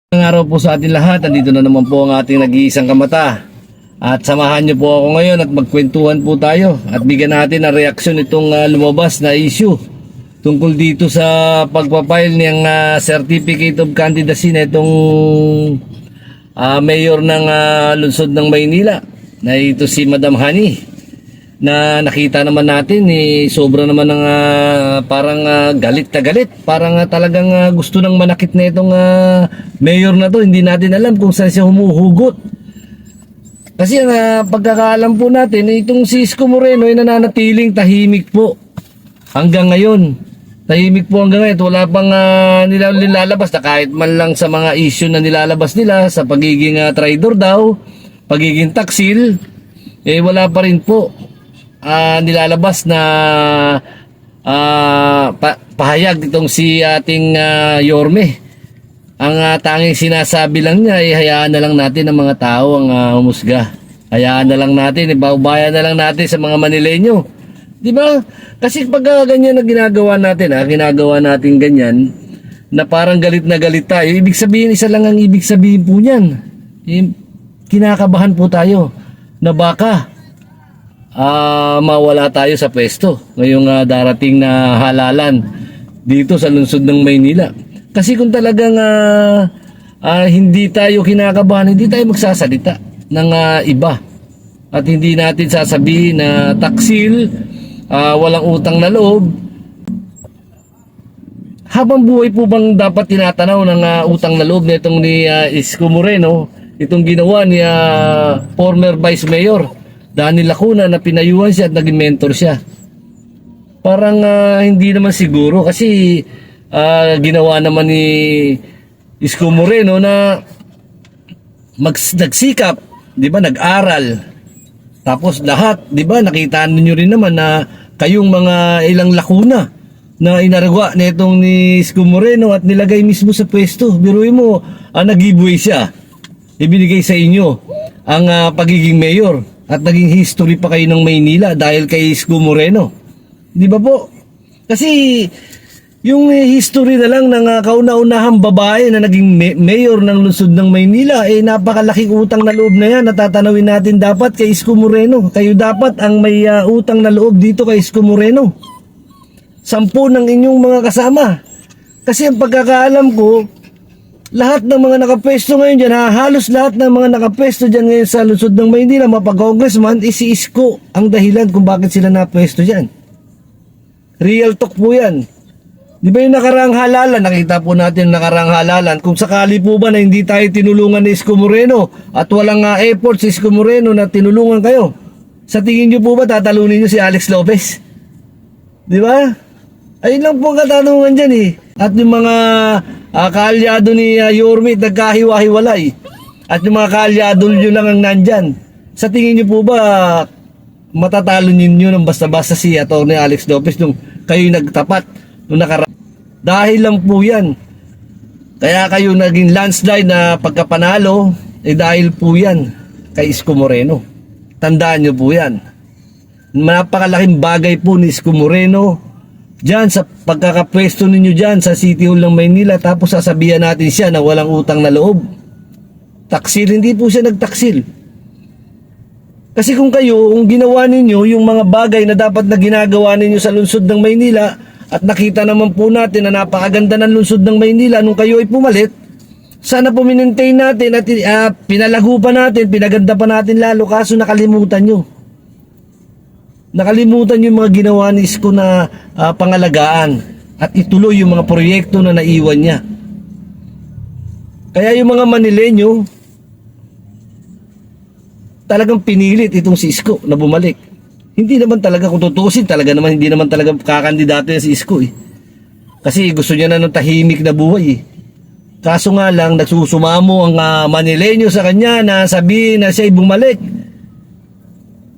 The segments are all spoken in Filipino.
Magandang araw po sa ating lahat. Andito na naman po ang ating nag-iisang kamata. At samahan niyo po ako ngayon at magkwentuhan po tayo. At bigyan natin ang reaksyon itong lumabas na issue tungkol dito sa pagpapile ng Certificate of Candidacy na itong mayor ng lungsod ng Maynila na ito si Madam Hani, na nakita naman natin sobra naman ng parang galit na galit, parang talagang gusto nang manakit na itong mayor na to. Hindi natin alam kung saan siya humuhugot, kasi ang pagkakaalam po natin itong si Isko Moreno ay nananatiling tahimik po hanggang ngayon. Tahimik po hanggang ngayon. Wala pang nilalabas na kahit man lang sa mga issue na nilalabas nila sa pagiging traidor daw, pagiging taksil, wala pa rin po nilalabas na pahayag itong si ating Yorme. Ang tanging sinasabi lang niya ay hayaan na lang natin ang mga tao ang humusga. Hayaan na lang natin, ibaubayan na lang natin sa mga Manileño. Di ba? Kasi pag ganyan na ginagawa natin ganyan na parang galit na galit tayo, ibig sabihin, isa lang ang ibig sabihin po niyan. Kinakabahan po tayo na baka mawala tayo sa pwesto ngayong darating na halalan dito sa lungsod ng Maynila. Kasi kung talagang hindi tayo kinakabahan, hindi tayo magsasalita ng iba at hindi natin sasabihin na taksil, walang utang na loob. Habang buhay po bang dapat tinatanaw ng utang na loob na itong ni Isko Moreno, itong ginawa ni former Vice Mayor Danny Lacuna na pinayuhan siya at naging mentor siya? Parang hindi naman siguro, kasi ginawa naman ni Isko Moreno na nagsikap, di ba, nag-aral. Tapos lahat, di ba, nakita niyo rin naman na kayong mga ilang Lacuna na inaragwa na itong ni Isko Moreno at nilagay mismo sa pwesto. Biruin mo, nag-giveaway siya. Ibinigay sa inyo ang pagiging mayor at naging history pa kayo ng Maynila dahil kay Isko Moreno. Di ba po? Kasi yung history na lang ng kauna-unahang babae na naging mayor ng lungsod ng Maynila, napakalaking utang na loob na yan. Natatanawin natin dapat kay Isko Moreno. Kayo dapat ang may utang na loob dito kay Isko Moreno. 10 ng inyong mga kasama. Kasi ang pagkakaalam ko, lahat ng mga nakapwesto ngayon dyan, halos lahat ng mga nakapwesto dyan ngayon sa lungsod ng Maynila, mapag-congressman, si Isko ang dahilan kung bakit sila napwesto dyan. Real talk po yan. Di ba yung nakaraang halalan, nakita po natin yung nakaraang halalan, kung sakali po ba na hindi tayo tinulungan ni Isko Moreno at walang effort si Isko Moreno na tinulungan kayo, sa tingin nyo po ba tatalunin nyo si Alex Lopez? Di ba? Ayun lang po ang katanungan dyan At yung mga kaalyado ni Yorme nagkahiwa-hiwalay at yung mga kaalyado nyo lang ang nandyan, sa tingin nyo po ba matatalo ninyo ng basta-basta si Atty. Alex Lopez nung kayo nagtapat nung dahil lang po yan. Kaya kayo naging landslide na pagkapanalo, dahil po yan kay Isko Moreno. Tandaan nyo po yan. Napakalaking bagay po ni Isko Moreno dyan sa pagkakapwesto ninyo dyan sa City Hall ng Maynila, tapos sasabihan natin siya na walang utang na loob. Taksil, hindi po siya nagtaksil. Kasi kung ginawa ninyo yung mga bagay na dapat na ginagawa ninyo sa lungsod ng Maynila, at nakita naman po natin na napakaganda ng lungsod ng Maynila nung kayo ay pumalit, sana po minentain natin at pinalago pa natin, pinaganda pa natin lalo, kaso nakalimutan nyo. Nakalimutan yung mga ginawa ni Isko na pangalagaan at ituloy yung mga proyekto na naiwan niya. Kaya yung mga Manileño talagang pinilit itong si Isko na bumalik. Hindi naman talaga, kung tutusin, hindi naman talaga kakandidato yan si Isko Kasi gusto niya na ng tahimik na buhay Kaso nga lang, nagsusumamo ang Manileño sa kanya na sabihin na siya ay bumalik.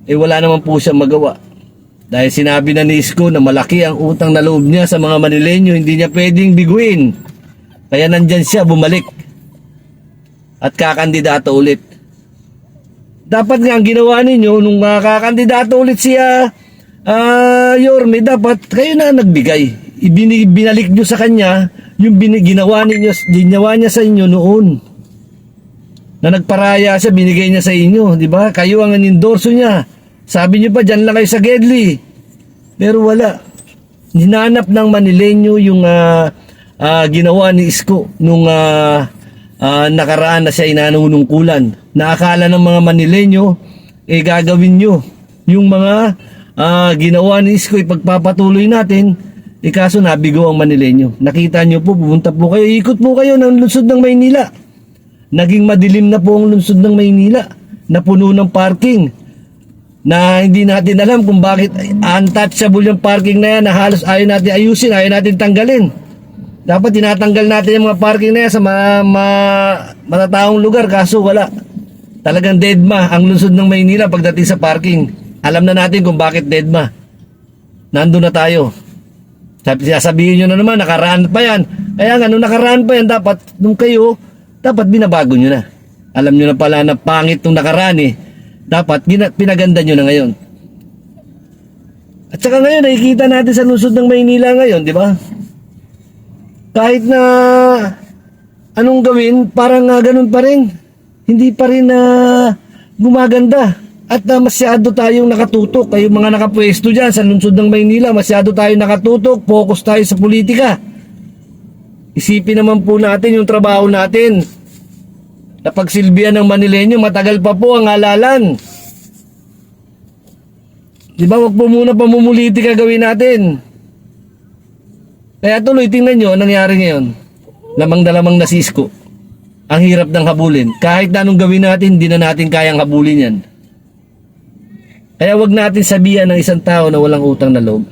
Wala naman po siya magawa. Dahil sinabi na ni Isko na malaki ang utang na loob niya sa mga Manileño, hindi niya pwedeng biguin. Kaya nandyan siya, bumalik. At kakandidato ulit. Dapat nga ang ginawa ninyo nung kakandidato ulit siya Yorme, dapat kayo na nagbigay. binalik nyo sa kanya yung ginawa niya sa inyo noon. Na nagparaya siya, binigay niya sa inyo, di ba? Kayo ang endorso niya. Sabi niyo pa, dyan lang kayo sa Gedli. Pero wala. Hinanap ng Manileño yung ginawa ni Isko nung nakaraan na siya inanunungkulan. Naakala ng mga Manileño, gagawin nyo yung mga ginawa ni Isko, ipagpapatuloy natin. Kaso nabigo ang Manileño. Nakita nyo po, pumunta po kayo, ikot po kayo ng lungsod ng Maynila. Naging madilim na po ang lungsod ng Maynila. Napuno ng parking. Na hindi natin alam kung bakit untouchable yung parking na yan na halos ayaw natin ayusin, ayaw natin tanggalin. Dapat tinatanggal natin yung mga parking na yan sa matataong lugar, kaso wala. Talagang deadma ang lungsod ng Maynila pagdating sa parking. Alam na natin kung bakit deadma. Nandun na tayo. Sasabihin nyo na naman, nakaraan pa yan. Kaya nga, nung nakaraan pa yan, dapat, nung kayo, dapat binabago nyo na. Alam nyo na pala na pangit nung nakaraan eh. Dapat pinaganda nyo na ngayon. At saka ngayon, nakikita natin sa lungsod ng Maynila ngayon, di ba? Kahit na anong gawin, parang ganun pa rin. Hindi pa rin gumaganda. At masyado tayong nakatutok. Kayong mga nakapwesto dyan sa lungsod ng Maynila, masyado tayong nakatutok. Focus tayo sa politika. Isipin naman po natin yung trabaho natin. Napagsilbihan ng Manileño, matagal pa po ang halalan. Di ba, wag po muna pamumulitika gawin natin. Kaya tuloy, tingnan nyo, ang nangyari ngayon. Lamang na lamang na si Isko. Ang hirap ng habulin. Kahit na anong gawin natin, hindi na natin kayang habulin yan. Kaya wag natin sabihan ng isang tao na walang utang na loob.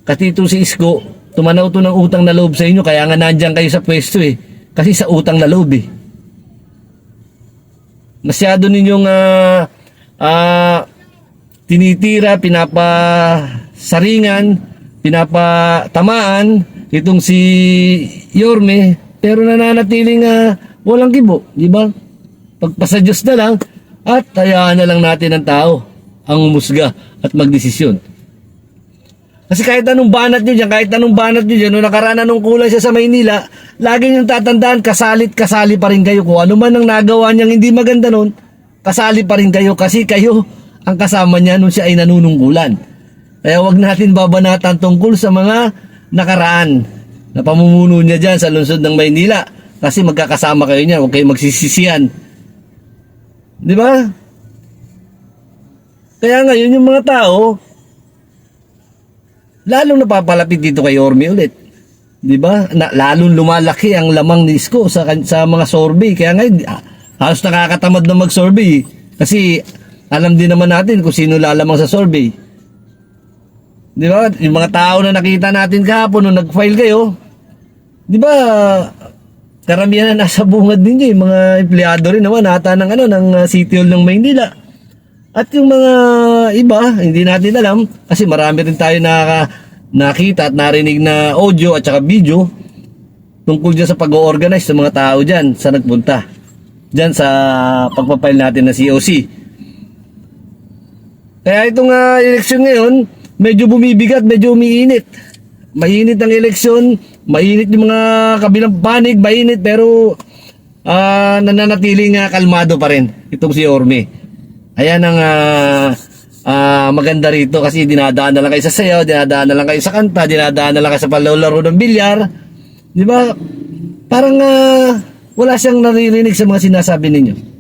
Kasi ito si Isko, tumanaw to ng utang na loob sa inyo, kaya nga nandyan kayo sa pwesto eh. Kasi sa utang na loob eh. Masyado ninyong tinitira, pinapasaringan, pinapatamaan itong si Yorme, pero nananatiling walang kibo, di ba? Pagpasa Diyos na lang at hayaan na lang natin ang tao ang umusga at magdesisyon. Kasi kahit anong banat nyo dyan, nung nakaraan anong kulay siya sa Maynila, lagi nyo tatandaan, kasali pa rin kayo. Kung ano man ang nagawa niyang hindi maganda nun, kasali pa rin kayo kasi kayo ang kasama niya nung siya ay nanunungkulan. Kaya wag natin babanatan tungkol sa mga nakaraan na pamumuno niya dyan sa lungsod ng Maynila. Kasi magkakasama kayo niya, huwag kayo magsisisihan. Di ba? Kaya ngayon yung mga tao, lalong napapalapit dito kay Yorme ulit. Di ba? Lalong lumalaki ang lamang ni Isko sa mga survey. Kaya ngayon, halos nakakatamad na mag-survey. Kasi alam din naman natin kung sino lalamang sa survey. Di ba? Yung mga tao na nakita natin kahapon nung nag-file kayo, di ba, karamihan na nasa bungad ninyo. Yung mga empleyado rin naman, ata ng City Hall ng Maynila. At yung mga iba, hindi natin alam kasi marami rin tayo nakita at narinig na audio at saka video tungkol dyan sa pag-o-organize ng mga tao dyan sa nagpunta. Dyan sa pagpapile natin na COC. Kaya itong eleksyon ngayon, medyo bumibigat, medyo umiinit. Mainit ang eleksyon, mainit yung mga kabilang panig, mainit pero nananatiling kalmado pa rin itong si Yorme. Ayan ang maganda rito kasi dinadaan na lang kayo sa sayaw, dinadaan na lang kayo sa kanta, dinadaan na lang kayo sa palaro ng bilyar. Di ba? Parang wala siyang naririnig sa mga sinasabi ninyo.